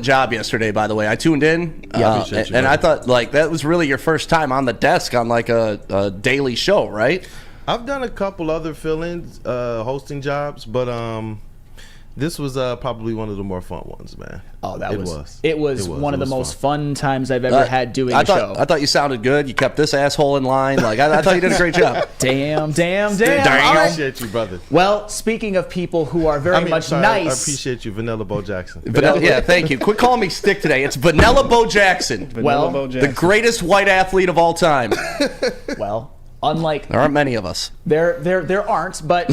job yesterday, by the way. I tuned in, and I thought like that was really your first time on the desk on like a daily show, right? I've done a couple other fill-ins, hosting jobs, but this was probably one of the more fun ones, man. Oh, it was one of the most fun times I've ever had doing a show. I thought you sounded good. You kept this asshole in line. Like I thought you did a great job. Damn. I appreciate you, brother. Well, speaking of people who are very nice. I appreciate you, Vanilla Bo Jackson. Yeah, thank you. Quit calling me Stick today. It's Vanilla Bo Jackson. The greatest white athlete of all time. Well, unlike there aren't many of us. There aren't, but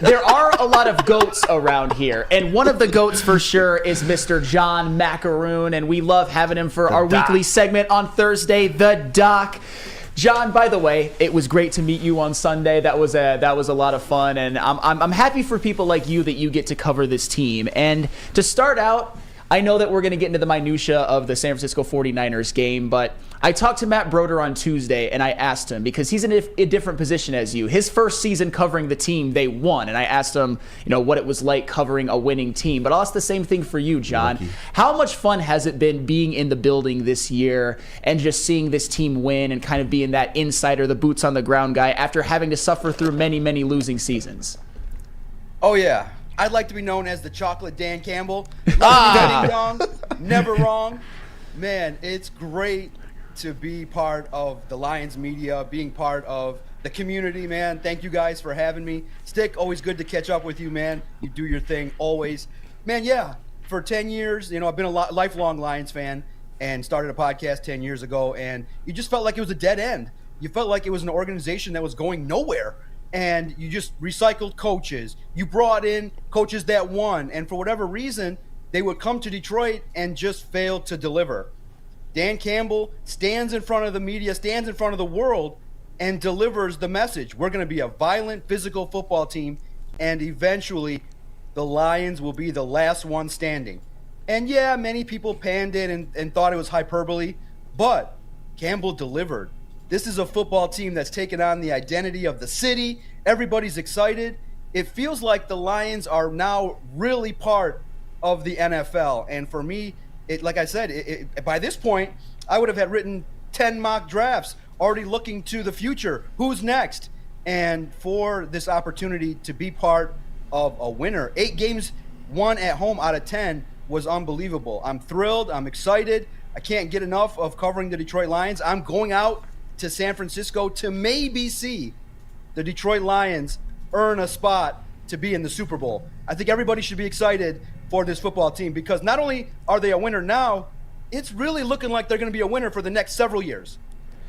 there are a lot of goats around here, and one of the goats for sure is Mr. John Macaroon, and we love having him for our weekly segment on Thursday, The Doc. John, by the way, it was great to meet you on Sunday. That was a lot of fun, and I'm happy for people like you that you get to cover this team. And to start out, I know that we're going to get into the minutia of the San Francisco 49ers game, but I talked to Matt Broder on Tuesday, and I asked him, because he's in a different position as you. His first season covering the team, they won, and I asked him, what it was like covering a winning team. But I'll ask the same thing for you, John. Lucky. How much fun has it been being in the building this year and just seeing this team win and kind of being that insider, the boots on the ground guy after having to suffer through many, many losing seasons? Oh, yeah. I'd like to be known as the Chocolate Dan Campbell. Never wrong, never wrong. Man, it's great to be part of the Lions media, being part of the community, man. Thank you guys for having me. Stick, always good to catch up with you, man. You do your thing always. Man, yeah, for 10 years, I've been a lifelong Lions fan and started a podcast 10 years ago, and you just felt like it was a dead end. You felt like it was an organization that was going nowhere. And you just recycled coaches. You brought in coaches that won. And for whatever reason, they would come to Detroit and just fail to deliver. Dan Campbell stands in front of the media, stands in front of the world, and delivers the message. We're going to be a violent, physical football team, and eventually the Lions will be the last one standing. And yeah, many people panned it and thought it was hyperbole, but Campbell delivered. This is a football team that's taken on the identity of the city. Everybody's excited. It feels like the Lions are now really part of the NFL. And for me, like I said, by this point, I would have had written 10 mock drafts, already looking to the future. Who's next? And for this opportunity to be part of a winner, 8 games won at home out of 10 was unbelievable. I'm thrilled. I'm excited. I can't get enough of covering the Detroit Lions. I'm going out to San Francisco to maybe see the Detroit Lions earn a spot to be in the Super Bowl. I think everybody should be excited for this football team because not only are they a winner now, it's really looking like they're going to be a winner for the next several years.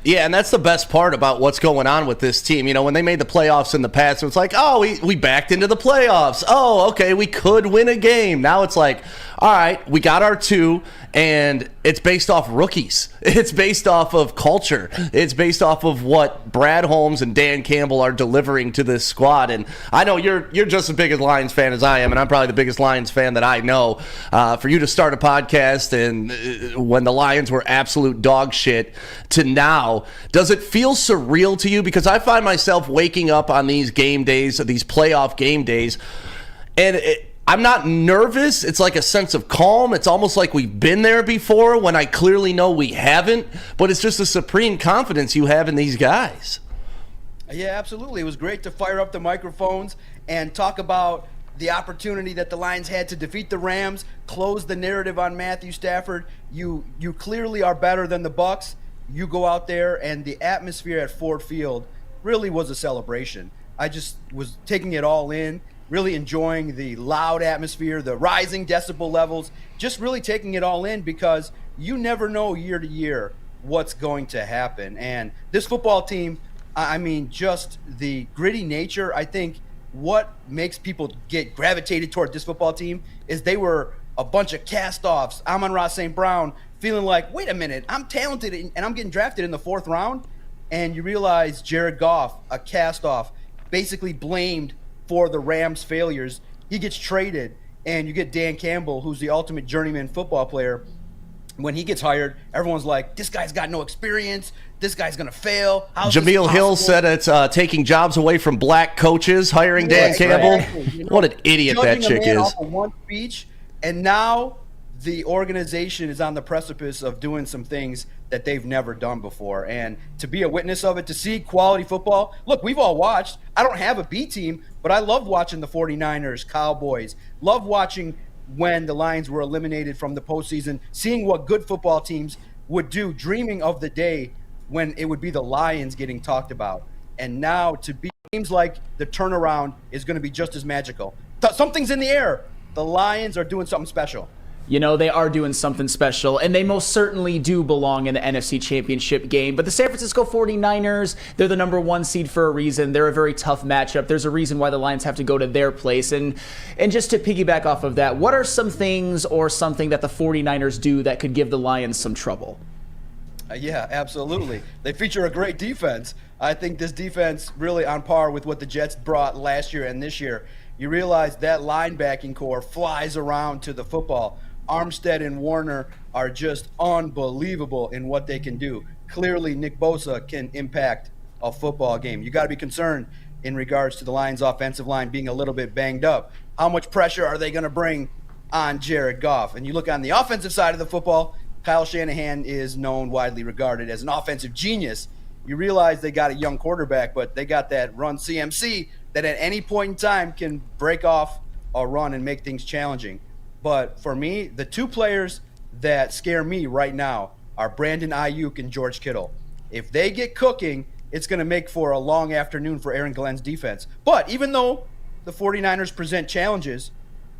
Yeah, and that's the best part about what's going on with this team. When they made the playoffs in the past, it was like, oh, we backed into the playoffs. Oh, okay, we could win a game. Now it's like, all right, we got our 2, and it's based off rookies. It's based off of culture. It's based off of what Brad Holmes and Dan Campbell are delivering to this squad. And I know you're just as big a Lions fan as I am, and I'm probably the biggest Lions fan that I know. For you to start a podcast and when the Lions were absolute dog shit to now, does it feel surreal to you? Because I find myself waking up on these game days, these playoff game days, and I'm not nervous. It's like a sense of calm. It's almost like we've been there before when I clearly know we haven't, but it's just a supreme confidence you have in these guys. Yeah, absolutely. It was great to fire up the microphones and talk about the opportunity that the Lions had to defeat the Rams, close the narrative on Matthew Stafford. You clearly are better than the Bucs. You go out there, and the atmosphere at Ford Field really was a celebration. I just was taking it all in, really enjoying the loud atmosphere, the rising decibel levels, just really taking it all in because you never know year to year what's going to happen. And this football team, I mean, just the gritty nature, I think what makes people get gravitated toward this football team is they were a bunch of cast-offs. Amon-Ra St. Brown feeling like, wait a minute, I'm talented and I'm getting drafted in the 4th round. And you realize Jared Goff, a cast-off, basically blamed for the Rams' failures. He gets traded, and you get Dan Campbell, who's the ultimate journeyman football player. When he gets hired, everyone's like, this guy's got no experience. This guy's going to fail. Jameel Hill said it's taking jobs away from black coaches, hiring Dan Campbell. Right. What an idiot that chick is. Off of one speech, and now the organization is on the precipice of doing some things that they've never done before. And to be a witness of it, to see quality football, look, we've all watched. I don't have a B team, but I love watching the 49ers, Cowboys, love watching when the Lions were eliminated from the postseason, seeing what good football teams would do, dreaming of the day when it would be the Lions getting talked about. And now to be, seems like the turnaround is going to be just as magical. Something's in the air. The Lions are doing something special. You know, they are doing something special, and they most certainly do belong in the NFC Championship game. But the San Francisco 49ers, they're the number 1 seed for a reason. They're a very tough matchup. There's a reason why the Lions have to go to their place. And just to piggyback off of that, what are some things or something that the 49ers do that could give the Lions some trouble? Yeah, absolutely. They feature a great defense. I think this defense really on par with what the Jets brought last year and this year. You realize that linebacking core flies around to the football. Armstead and Warner are just unbelievable in what they can do. Clearly, Nick Bosa can impact a football game. You got to be concerned in regards to the Lions' offensive line being a little bit banged up. How much pressure are they going to bring on Jared Goff? And you look on the offensive side of the football, Kyle Shanahan is known, widely regarded as an offensive genius. You realize they got a young quarterback, but they got that run CMC that at any point in time can break off a run and make things challenging. But for me, the two players that scare me right now are Brandon Ayuk and George Kittle. If they get cooking, it's going to make for a long afternoon for Aaron Glenn's defense. But even though the 49ers present challenges,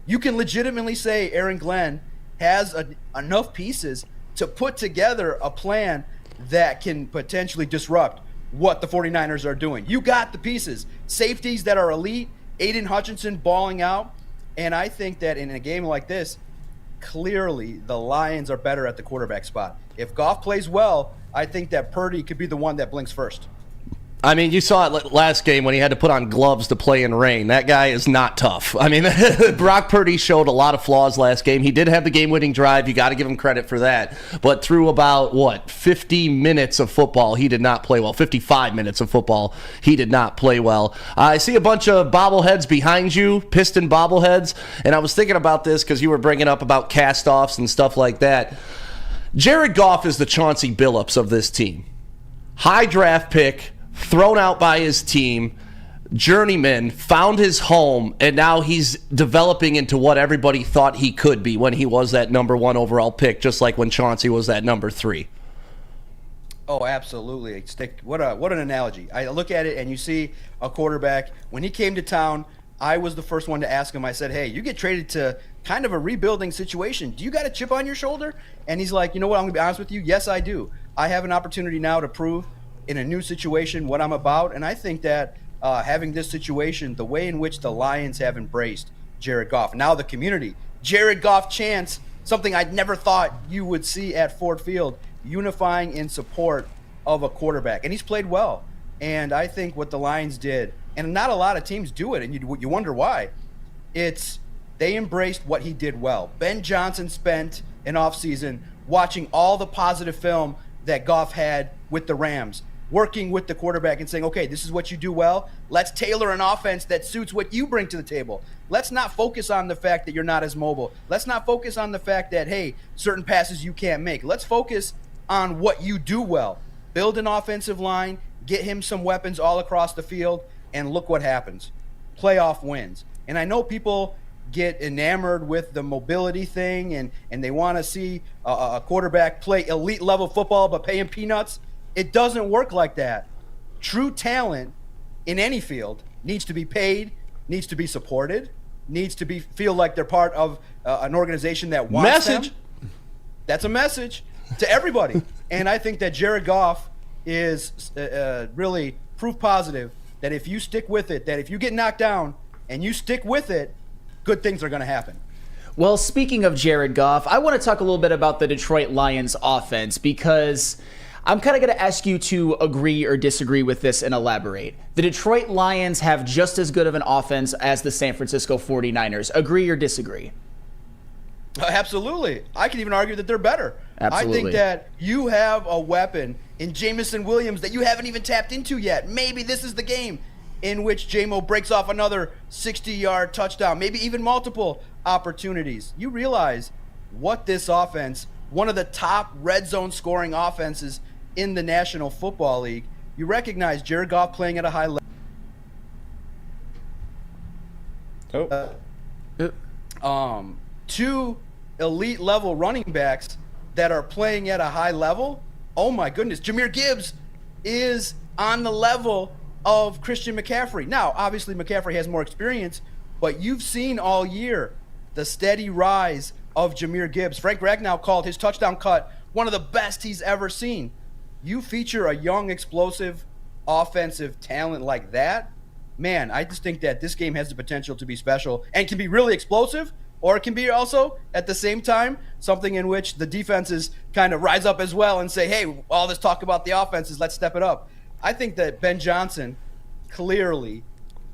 you can legitimately say Aaron Glenn has enough pieces to put together a plan that can potentially disrupt what the 49ers are doing. You got the pieces. Safeties that are elite, Aiden Hutchinson balling out. And I think that in a game like this, clearly the Lions are better at the quarterback spot. If Goff plays well, I think that Purdy could be the one that blinks first. I mean, you saw it last game when he had to put on gloves to play in rain. That guy is not tough. I mean, Brock Purdy showed a lot of flaws last game. He did have the game-winning drive. You got to give him credit for that. But through about, 50 minutes of football, he did not play well. 55 minutes of football, he did not play well. I see a bunch of bobbleheads behind you, Piston bobbleheads, and I was thinking about this because you were bringing up about cast-offs and stuff like that. Jared Goff is the Chauncey Billups of this team. High draft pick, thrown out by his team, journeyman, found his home, and now he's developing into what everybody thought he could be when he was that number 1 overall pick, just like when Chauncey was that number 3. Oh, absolutely. What an analogy. I look at it and you see a quarterback. When he came to town, I was the first one to ask him. I said, hey, you get traded to kind of a rebuilding situation. Do you got a chip on your shoulder? And he's like, you know what, I'm going to be honest with you. Yes, I do. I have an opportunity now to prove in a new situation what I'm about. And I think that having this situation, the way in which the Lions have embraced Jared Goff, now the community, Jared Goff chants, something I'd never thought you would see at Ford Field, unifying in support of a quarterback. And he's played well. And I think what the Lions did, and not a lot of teams do it, and you wonder why, they embraced what he did well. Ben Johnson spent an offseason watching all the positive film that Goff had with the Rams, working with the quarterback and saying, okay, this is what you do well. Let's tailor an offense that suits what you bring to the table. Let's not focus on the fact that you're not as mobile. Let's not focus on the fact that, hey, certain passes you can't make. Let's focus on what you do well. Build an offensive line, get him some weapons all across the field, and look what happens. Playoff wins. And I know people get enamored with the mobility thing and they want to see a quarterback play elite level football but pay him peanuts. It doesn't work like that. True talent in any field needs to be paid, needs to be supported, needs to feel like they're part of an organization that wants them. That's a message to everybody. And I think that Jared Goff is really proof positive that if you stick with it, that if you get knocked down and you stick with it, good things are going to happen. Well, speaking of Jared Goff, I want to talk a little bit about the Detroit Lions offense because I'm kind of going to ask you to agree or disagree with this and elaborate. The Detroit Lions have just as good of an offense as the San Francisco 49ers. Agree or disagree? Absolutely. I can even argue that they're better. Absolutely. I think that you have a weapon in Jamison Williams that you haven't even tapped into yet. Maybe this is the game in which J-Mo breaks off another 60-yard touchdown, maybe even multiple opportunities. You realize what this offense, one of the top red zone scoring offenses in the National Football League, you recognize Jared Goff playing at a high level. Two elite level running backs that are playing at a high level. Oh my goodness. Jahmyr Gibbs is on the level of Christian McCaffrey. Now, obviously McCaffrey has more experience, but you've seen all year the steady rise of Jahmyr Gibbs. Frank Ragnow called his touchdown cut one of the best he's ever seen. You feature a young, explosive, offensive talent like that, man, I just think that this game has the potential to be special and can be really explosive, or it can be also, at the same time, something in which the defenses kind of rise up as well and say, hey, all this talk about the offenses, let's step it up. I think that Ben Johnson, clearly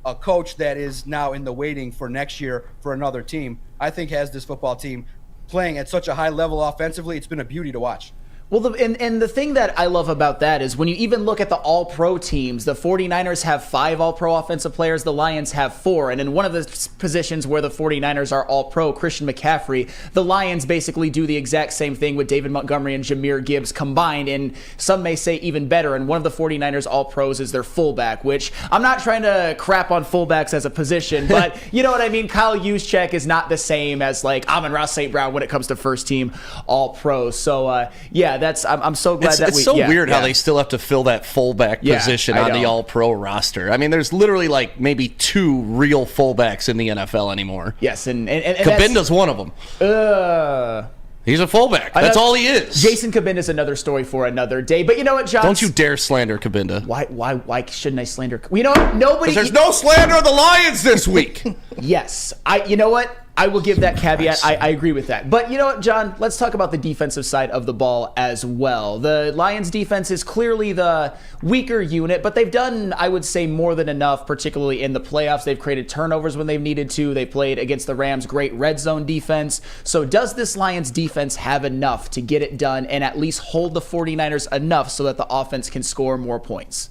a coach that is now in the waiting for next year for another team, I think has this football team playing at such a high level offensively. It's been a beauty to watch. Well, and the thing that I love about that is when you even look at the all-pro teams, the 49ers have 5 all-pro offensive players, the Lions have 4. And in one of the positions where the 49ers are all-pro, Christian McCaffrey, the Lions basically do the exact same thing with David Montgomery and Jahmyr Gibbs combined, and some may say even better. And one of the 49ers all-pros is their fullback, which I'm not trying to crap on fullbacks as a position, but you know what I mean? Kyle Juszczyk is not the same as like Amon-Ra St. Brown when it comes to first-team all-pros. So, yeah. I'm so glad it's so weird how they still have to fill that fullback position on the All-Pro roster. I mean, there's literally like maybe 2 real fullbacks in the NFL anymore. Yes, and Cabinda's one of them. He's a fullback. That's all he is. Jason Cabinda's another story for another day. But you know what, John? Don't you dare slander Cabinda. Why shouldn't I slander? You know what? Nobody. There's no slander of the Lions this week. Yes, you know what? I will give that caveat. I agree with that. But you know what, John? Let's talk about the defensive side of the ball as well. The Lions defense is clearly the weaker unit, but they've done, I would say, more than enough, particularly in the playoffs. They've created turnovers when they've needed to. They played against the Rams, great red zone defense. So does this Lions defense have enough to get it done and at least hold the 49ers enough so that the offense can score more points?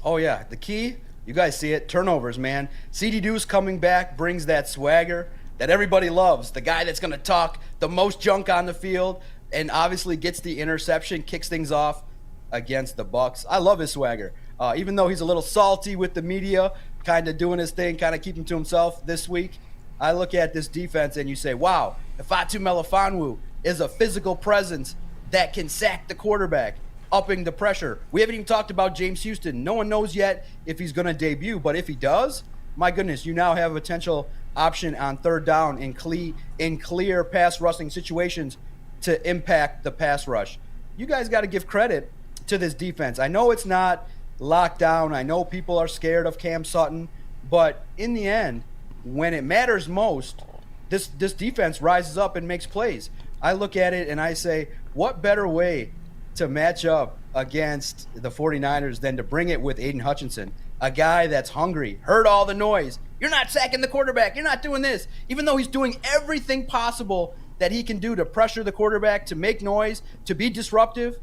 Oh, yeah. The key, you guys see it, turnovers, man. CD Deuce coming back brings that swagger that everybody loves. The guy that's going to talk the most junk on the field and obviously gets the interception, kicks things off against the Bucs. I love his swagger. Even though he's a little salty with the media, kind of doing his thing, kind of keeping to himself this week, I look at this defense and you say, wow, Ifeatu Melifonwu is a physical presence that can sack the quarterback, upping the pressure. We haven't even talked about James Houston. No one knows yet if he's going to debut, but if he does, my goodness, you now have a potential option on third down in clear pass rushing situations to impact the pass rush. You guys got to give credit to this defense. I know it's not locked down. I know people are scared of Cam Sutton, but in the end, when it matters most, this defense rises up and makes plays. I look at it and I say, what better way to match up against the 49ers than to bring it with Aiden Hutchinson, a guy that's hungry, heard all the noise. You're not sacking the quarterback. You're not doing this. Even though he's doing everything possible that he can do to pressure the quarterback, to make noise, to be disruptive,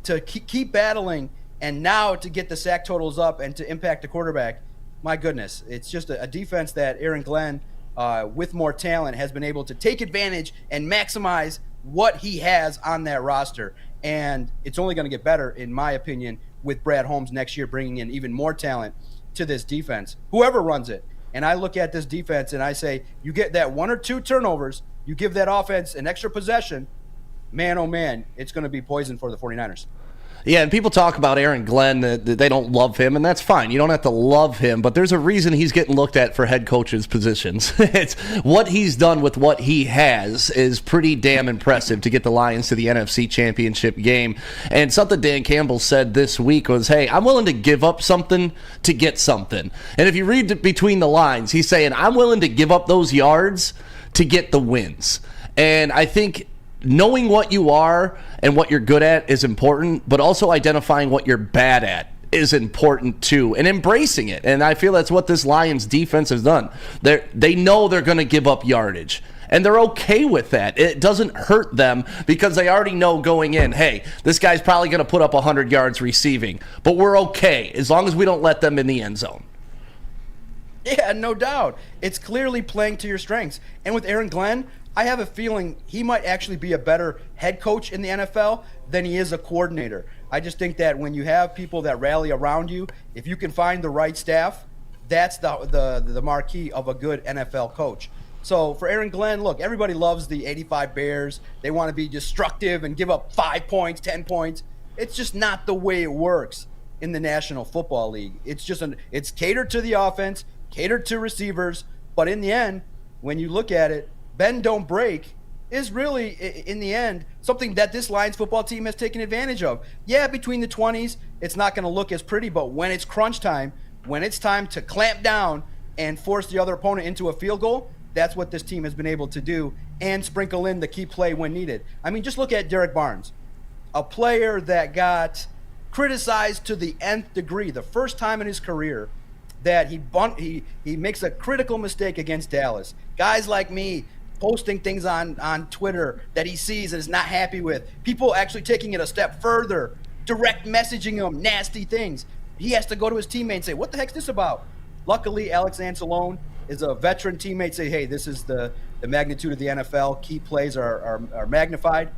to keep battling, and now to get the sack totals up and to impact the quarterback. My goodness, it's just a defense that Aaron Glenn, with more talent, has been able to take advantage and maximize what he has on that roster. And it's only going to get better, in my opinion, with Brad Holmes next year bringing in even more talent to this defense, whoever runs it. And I look at this defense and I say, you get that 1 or 2 turnovers, you give that offense an extra possession, man, oh man, it's going to be poison for the 49ers. Yeah, and people talk about Aaron Glenn, that they don't love him, and that's fine. You don't have to love him, but there's a reason he's getting looked at for head coaches' positions. It's what he's done with what he has is pretty damn impressive to get the Lions to the NFC Championship game. And something Dan Campbell said this week was, hey, I'm willing to give up something to get something. And if you read between the lines, he's saying, I'm willing to give up those yards to get the wins. And I think knowing what you are and what you're good at is important, but also identifying what you're bad at is important too, and embracing it. And I feel that's what this Lions defense has done. They know they're going to give up yardage, and they're okay with that. It doesn't hurt them because they already know going in, hey, this guy's probably going to put up 100 yards receiving, but we're okay as long as we don't let them in the end zone. Yeah, no doubt. It's clearly playing to your strengths. And with Aaron Glenn, I have a feeling he might actually be a better head coach in the NFL than he is a coordinator. I just think that when you have people that rally around you, if you can find the right staff, that's the marquee of a good NFL coach. So for Aaron Glenn, look, everybody loves the 85 Bears. They want to be destructive and give up 5 points, 10 points. It's just not the way it works in the National Football League. It's catered to the offense, catered to receivers, but in the end, when you look at it, bend don't break is really, in the end, something that this Lions football team has taken advantage of. Yeah, between the 20s, it's not going to look as pretty, but when it's crunch time, when it's time to clamp down and force the other opponent into a field goal, that's what this team has been able to do, and sprinkle in the key play when needed. I mean, just look at Derek Barnes, a player that got criticized to the nth degree, the first time in his career that he makes a critical mistake against Dallas. Guys like me posting things on Twitter that he sees and is not happy with. People actually taking it a step further, direct messaging him nasty things. He has to go to his teammate and say, what the heck's this about? Luckily, Alex Anzalone is a veteran teammate. Say, hey, this is the magnitude of the NFL. Key plays are magnified.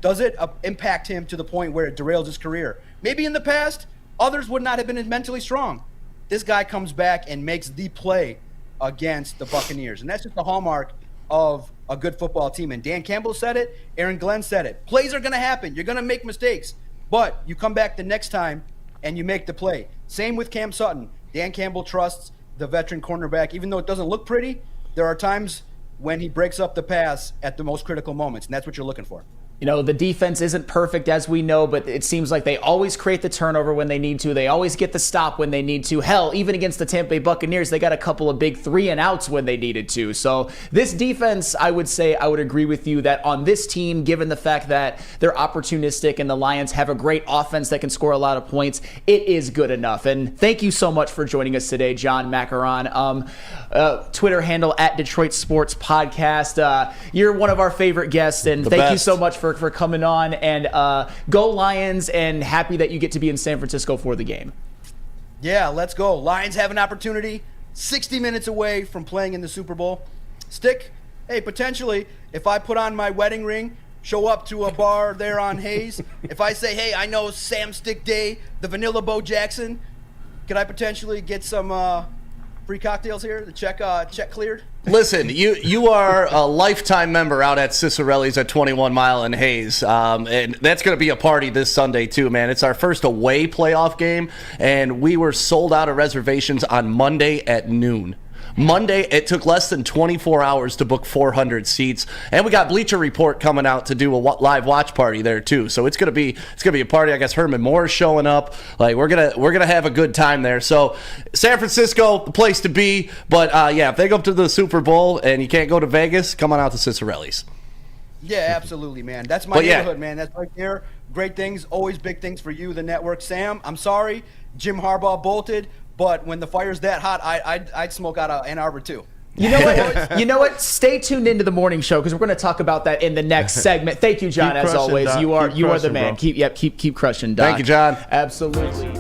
Does it impact him to the point where it derails his career? Maybe in the past, others would not have been as mentally strong. This guy comes back and makes the play against the Buccaneers. And that's just the hallmark of a good football team. And Dan Campbell said it. Aaron Glenn said it. Plays are going to happen. You're going to make mistakes. But you come back the next time and you make the play. Same with Cam Sutton. Dan Campbell trusts the veteran cornerback. Even though it doesn't look pretty, there are times when he breaks up the pass at the most critical moments, and that's what you're looking for. You know, the defense isn't perfect, as we know, but it seems like they always create the turnover when they need to. They always get the stop when they need to. Hell, even against the Tampa Bay Buccaneers, they got a couple of big 3-and-outs when they needed to. So this defense, I would say, I would agree with you that on this team, given the fact that they're opportunistic and the Lions have a great offense that can score a lot of points, it is good enough. And thank you so much for joining us today, John Macaron. Twitter handle at Detroit Sports Podcast. You're one of our favorite guests, and thank you so much for coming on, and go Lions, and happy that you get to be in San Francisco for the game. Yeah, let's go. Lions have an opportunity 60 minutes away from playing in the Super Bowl. Stick, hey, potentially, if I put on my wedding ring, show up to a bar there on Hayes, if I say, hey, I know Sam Stick Day, the Vanilla Bo Jackson, could I potentially get some free cocktails here? The check cleared? Listen, you are a lifetime member out at Cicerelli's at 21 Mile and Hayes, and that's going to be a party this Sunday too, man. It's our first away playoff game, and we were sold out of reservations on Monday at noon. Monday, it took less than 24 hours to book 400 seats, and we got Bleacher Report coming out to do a live watch party there too. So it's gonna be a party. I guess Herman Moore's showing up. Like we're gonna have a good time there. So San Francisco, the place to be. But yeah, if they go up to the Super Bowl and you can't go to Vegas, come on out to Cicerelli's. Yeah, absolutely, man. That's my neighborhood, man. That's right there. Great things, always big things for you, the network. Sam, I'm sorry, Jim Harbaugh bolted. But when the fire's that hot, I'd smoke out of Ann Arbor too. You know what? You know what? Stay tuned into the morning show because we're going to talk about that in the next segment. Thank you, John. As always, Doc. you are the man. Bro. Keep crushing, Doc. Thank you, John. Absolutely.